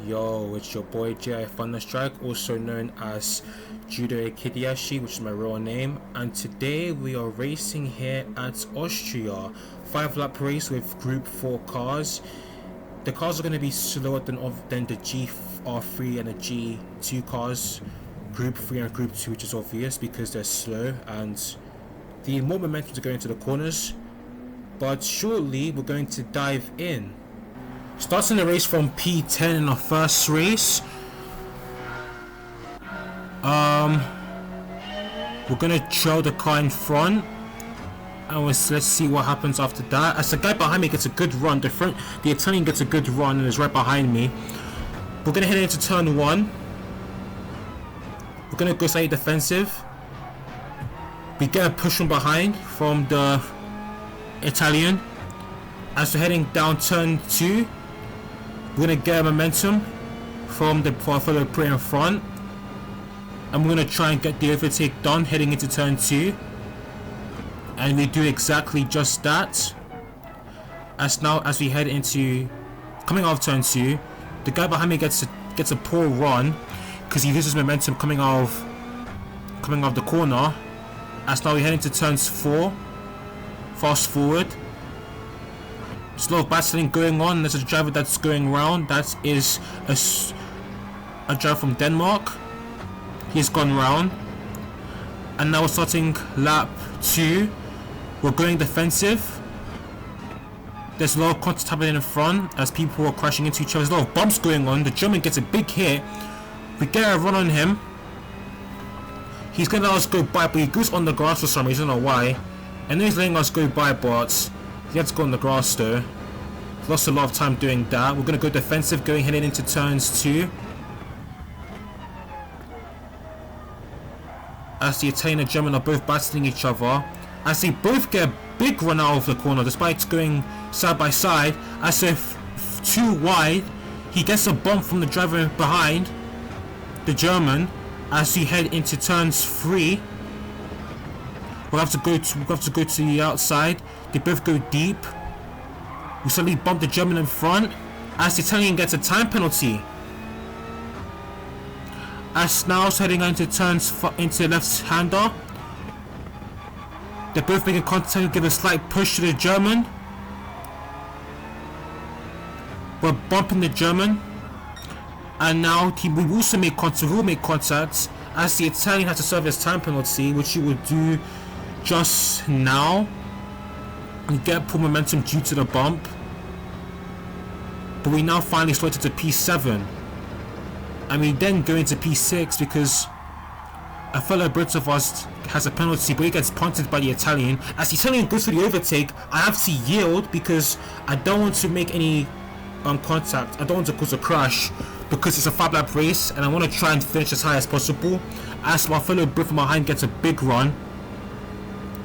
Yo, it's your boy J.I. Thunderstrike, also known as Judo Kidiashi, which is my real name, and today we are racing here at Austria. 5-lap race with Group 4 cars. The cars are going to be slower than the GR3 and the G2 cars, Group 3 and Group 2, which is obvious because they're slow and the more momentum to go into the corners. But shortly we're going to dive in. Starting the race from P10 in our first race. We're gonna trail the car in front, and let's see what happens after that. As the guy behind me gets a good run, the Italian gets a good run and is right behind me. We're gonna head into turn 1. We're gonna go slightly defensive. We get a push from behind from the Italian. As we're heading down turn 2, we're gonna get a momentum from our fellow prey in front, and we're gonna try and get the overtake done heading into turn 2, and we do exactly just that. As we head into coming off turn 2, the guy behind me gets a poor run because he loses momentum coming off the corner. As now we head into turns 4, fast forward. There's a lot of battling going on. There's a driver that's going round. That is a driver from Denmark. He's gone round. And now we're starting lap 2. We're going defensive. There's a lot of contact happening in front as people are crashing into each other. There's a lot of bumps going on. The German gets a big hit. We get a run on him. He's going to let us go by, but he goes on the grass for some reason. I don't know why. And then he's letting us go by, but he had to go on the grass though. Lost a lot of time doing that. We're going to go defensive, heading into turns 2. As the Italian and German are both battling each other. As they both get a big run out of the corner despite going side by side. As if too wide, he gets a bump from the driver behind, the German. As we head into turns 3, we'll have to go to the outside. They both go deep. We suddenly bump the German in front as the Italian gets a time penalty. As now heading into turns into left-hander. They're both making contact, give a slight push to the German. We're bumping the German. And now we also make contact as the Italian has to serve his time penalty, which he will do just now. We get poor momentum due to the bump, but we now finally slotted to P7, and we then go into P6 because a fellow Brit of us has a penalty, but he gets punted by the Italian. As the Italian goes for the overtake, I have to yield because I don't want to make any contact. I don't want to cause a crash because it's a 5-lap race and I want to try and finish as high as possible. As my fellow Brit from behind gets a big run,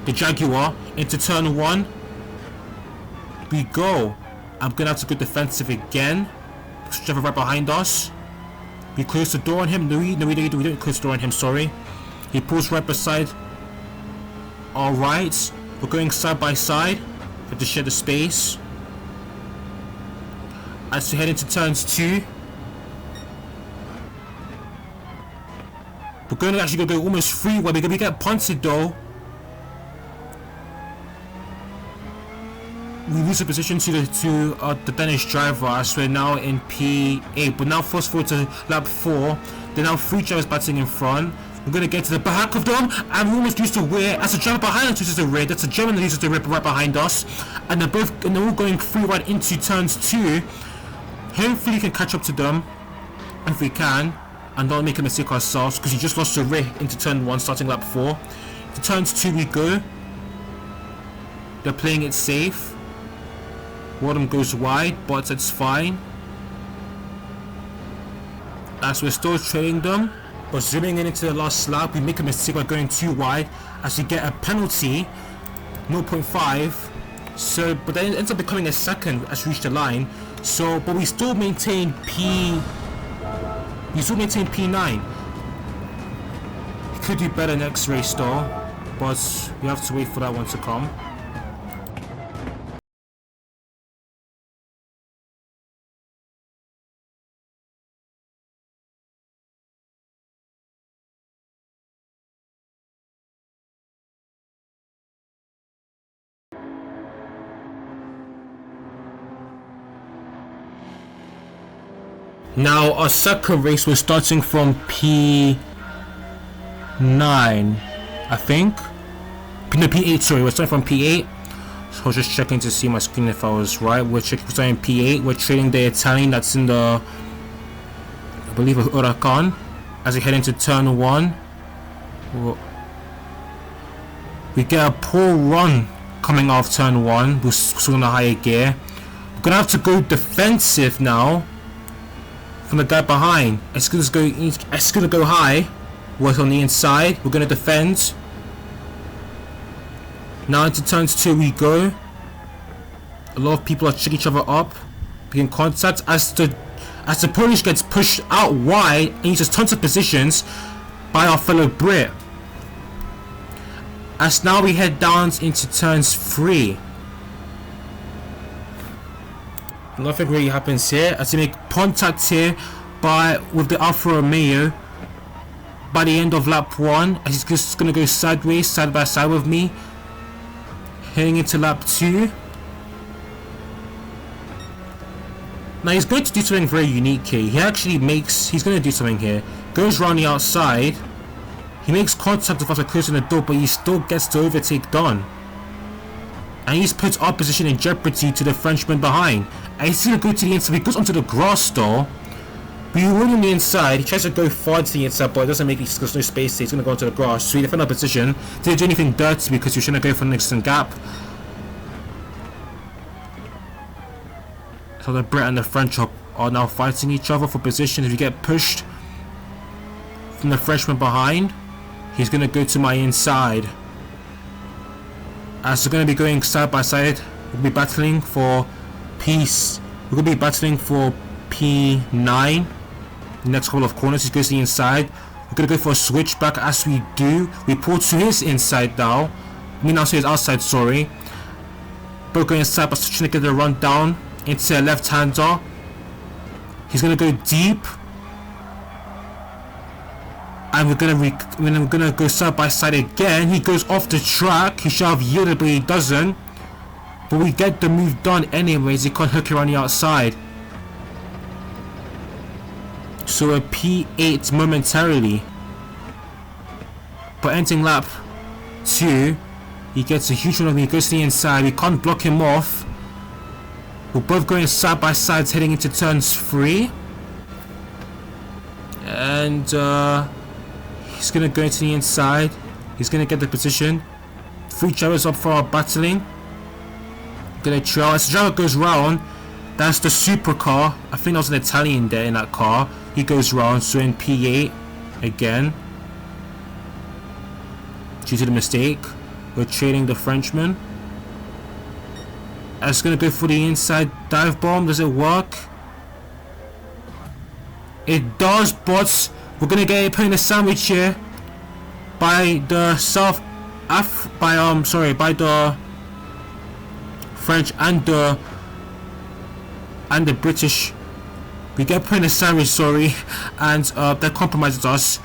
the Jaguar, into turn 1. We go. I'm gonna have to go defensive again. Driver right behind us. We close the door on him. No, we don't close the door on him, sorry. He pulls right beside. Alright. We're going side by side. We have to share the space. As we head into turns 2. We're going to actually go almost free where we get punted though. We lose the position to the Danish driver as we're now in P8. But now fast forward to lap 4. There are now 3 drivers battling in front. We're going to get to the back of them and we almost lose the rear as the driver behind us loses the rear. That's the German that loses the rear right behind us. And they're all going free right into turns 2. Hopefully we can catch up to them if we can and don't make a mistake ourselves because he just lost the rear into turn 1 starting lap 4. To turns 2 we go. They're playing it safe. One of them goes wide, but it's fine. As we're still trailing them, but zooming in into the last lap, we make a mistake by going too wide as we get a penalty, 0.5. So, but then it ends up becoming a second as we reach the line. So, but we still maintain P9. We could do better next race though, but we have to wait for that one to come. Now our second race, we're starting from P9, I think. No, P8, sorry, we're starting from P8. So I was just checking to see my screen if I was right. We're starting P8. We're trailing the Italian that's in the, I believe, of Huracan. As we head into turn 1, we get a poor run coming off turn 1. We're still in a higher gear. We're gonna have to go defensive now from the guy behind. It's gonna go high. Work on the inside. We're gonna defend. Now into turns 2 we go. A lot of people are checking each other up, being in contact as the Polish gets pushed out wide and uses tons of positions by our fellow Brit. As now we head down into turns 3. Nothing really happens here as we make contact here with the Alfa Romeo by the end of lap 1, as he's just gonna go sideways, side by side with me, heading into lap 2. Now he's going to do something very unique here. He's going to do something here. Goes around the outside. He makes contact with us closing the door, but he still gets to overtake Don. And he's put our position in jeopardy to the Frenchman behind. And he's going to go to the inside. He goes onto the grass door. We win on the inside. He tries to go far to the inside, but it doesn't make it. There's no space here. He's going to go onto the grass. So we defend our position. Didn't do anything dirty because we're trying to go for an instant gap. So the Brit and the French are now fighting each other for position. If you get pushed from the Frenchman behind, he's going to go to my inside. As we're going to be going side by side, we'll be battling for peace. We're going to be battling for P9. The next couple of corners, he goes to the inside. We're going to go for a switchback. As we do, we pull to his inside now. Now to his outside, sorry. Both going inside, but trying to get the run down into a left-hander. He's gonna go deep, and we're gonna go side by side again. He goes off the track. He should have yielded, but he doesn't. But we get the move done anyways. He can't hook around the outside. So a P8 momentarily. But entering lap 2, he gets a huge run. He goes to the inside. We can't block him off. We're both going side by side, heading into turns 3. And he's going to go into the inside. He's going to get the position. 3 drivers up for our battling. Going to trail. As the driver goes round, that's the supercar. I think there was an Italian there in that car. He goes round, so in P8 again. Due to the mistake, we're trailing the Frenchman. It's going to go for the inside dive bomb. Does it work? It does, but we're going to get put in a sandwich here by the by the French and the British. We get put in a sandwich, sorry, and that compromises us.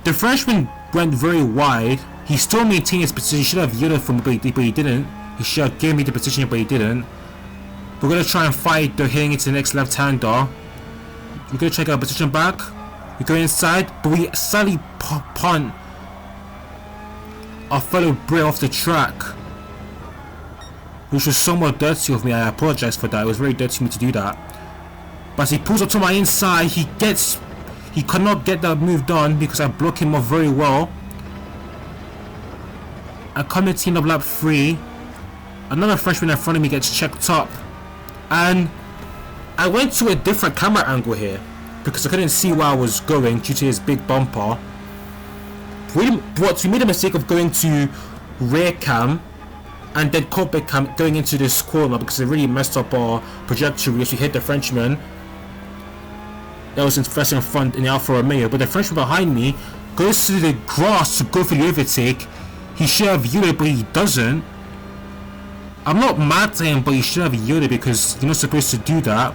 The Frenchman went very wide. He still maintained his position. He should have yielded from me, but he didn't. He should have given me the position, but he didn't. We're going to try and fight the heading into the next left-hander. We're going to check our position back. We go inside, but we sadly punt our fellow Brit off the track, which was somewhat dirty of me. I apologize for that. It was very dirty of me to do that. But as he pulls up to my inside, he cannot get that move done because I block him off very well. I come into the end of lap 3. Another Frenchman in front of me gets checked up, and I went to a different camera angle here because I couldn't see where I was going due to his big bumper. We made a mistake of going to rear cam and then cockpit cam going into this corner because it really messed up our trajectory as we hit the Frenchman that was first in front in the Alfa Romeo. But the Frenchman behind me goes to the grass to go for the overtake. He should have yielded, but he doesn't. I'm not mad at him, but he should have yielded because you're not supposed to do that.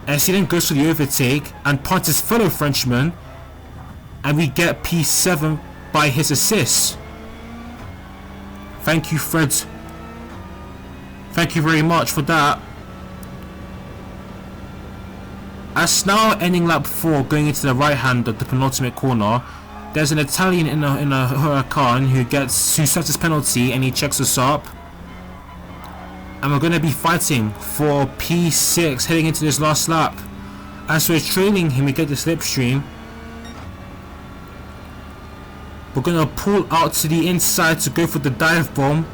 As he then goes for the overtake and punts his fellow Frenchman, and we get P7 by his assist. Thank you, Fred. Thank you very much for that. As now ending lap 4, going into the right hand of the penultimate corner, there's an Italian in a Huracan who sets his penalty and he checks us up. And we're going to be fighting for P6 heading into this last lap. As we're trailing him, we get the slipstream. We're going to pull out to the inside to go for the dive bomb.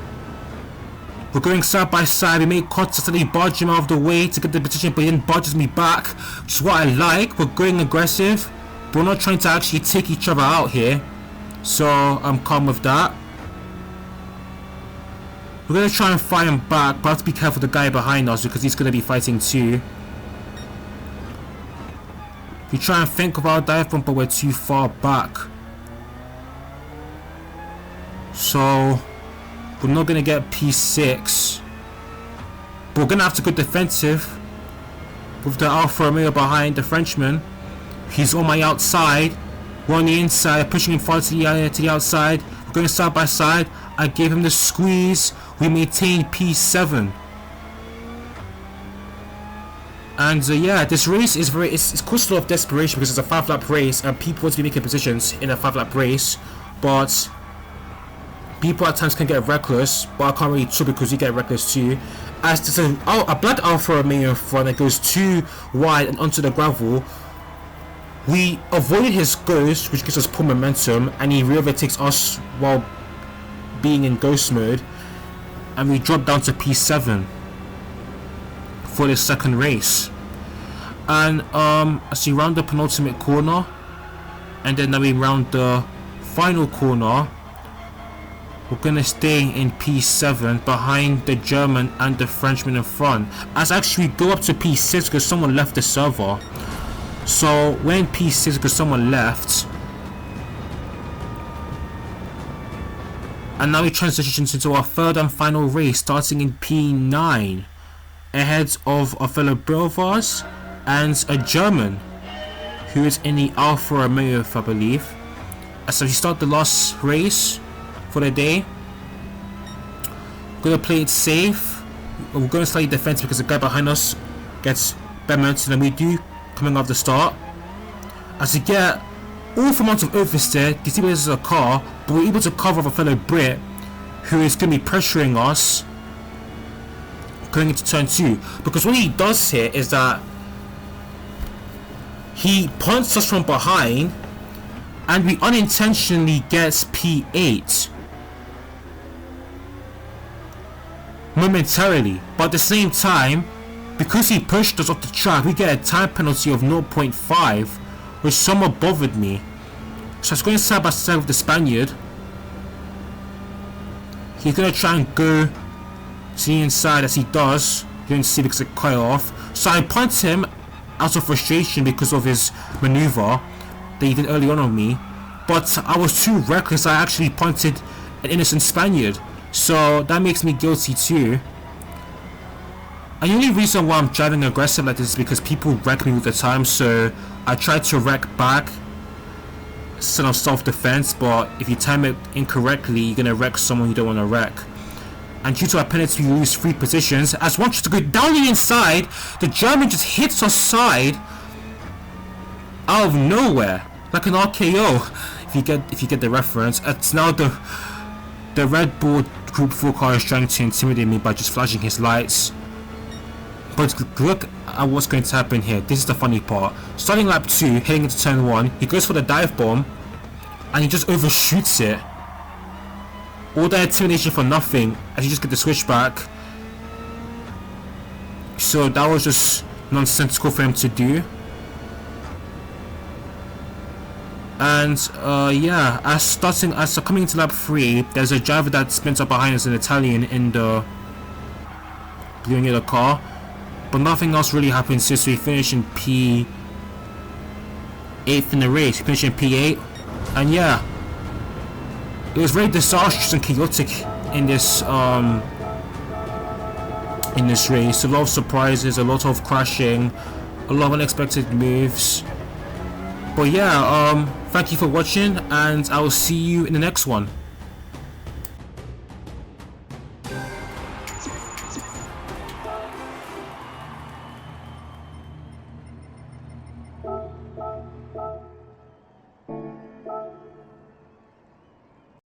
We're going side by side. We make contact and barge him out of the way to get the position, but he then barges me back, which is what I like. We're going aggressive, but we're not trying to actually take each other out here, so I'm calm with that. We're going to try and fight him back, but I have to be careful of the guy behind us because he's going to be fighting too. We try and think of our dive bomb, but we're too far back, so we're not going to get P6, but we're going to have to go defensive with the Alfa Romeo behind the Frenchman. He's on my outside, we're on the inside, pushing him far to the outside. We're going side by side. I gave him the squeeze. We maintain P7. And yeah, this race is it's caused a lot of desperation because it's a 5-lap race and people want to be making positions in a 5-lap race, but people at times can get reckless, but I can't really too because you get reckless too. As there's a black Alfa Romeo in front that goes too wide and onto the gravel, we avoided his ghost, which gives us poor momentum, and he re-overtakes us while being in ghost mode, and we drop down to P7 for the second race. And as we round the penultimate corner, and then now we round the final corner, we're gonna stay in P7 behind the German and the Frenchman in front. As actually we go up to P6 because someone left the server. So we're in P6 because someone left. And now we transition into our third and final race, starting in P9, ahead of a fellow bro of ours and a German who is in the Alfa Romeo, I believe. So we start the last race for the day. We're gonna play it safe. We're gonna slightly defense because the guy behind us gets better momentum than we do coming off the start. As we get awful amounts of oversteer, destabilizes a car, but we're able to cover off a fellow Brit who is going to be pressuring us going into turn 2. Because what he does here is that he punts us from behind and we unintentionally gets P8 momentarily, but at the same time, because he pushed us off the track, we get a time penalty of 0.5, which somewhat bothered me. So I was going side by side with the Spaniard. He's going to try and go to the inside as he does. You're going to see because it cut off. So I punt him out of frustration because of his maneuver that he did early on me. But I was too reckless. I actually punted an innocent Spaniard. So that makes me guilty too. And the only reason why I'm driving aggressive like this is because people wreck me all the time, so I try to wreck back instead of self-defense, but if you time it incorrectly, you're gonna wreck someone you don't want to wreck. And due to our penalty, we lose 3 positions. As one tries to go down the inside, the German just hits our side out of nowhere, like an RKO. If you get the reference, it's now the Red Bull Group 4 car is trying to intimidate me by just flashing his lights. But look at what's going to happen here. This is the funny part. Starting lap 2, heading into turn 1, he goes for the dive bomb and he just overshoots it. All that intimidation for nothing as you just get the switchback. So that was just nonsensical for him to do. And yeah, as coming into lap 3, there's a driver that spins up behind us, an Italian in the blue yellow car. But nothing else really happens since we finish in P8 in the race. We finish in P8, and yeah, it was very disastrous and chaotic in this race. A lot of surprises, a lot of crashing, a lot of unexpected moves. But yeah, thank you for watching, and I will see you in the next one.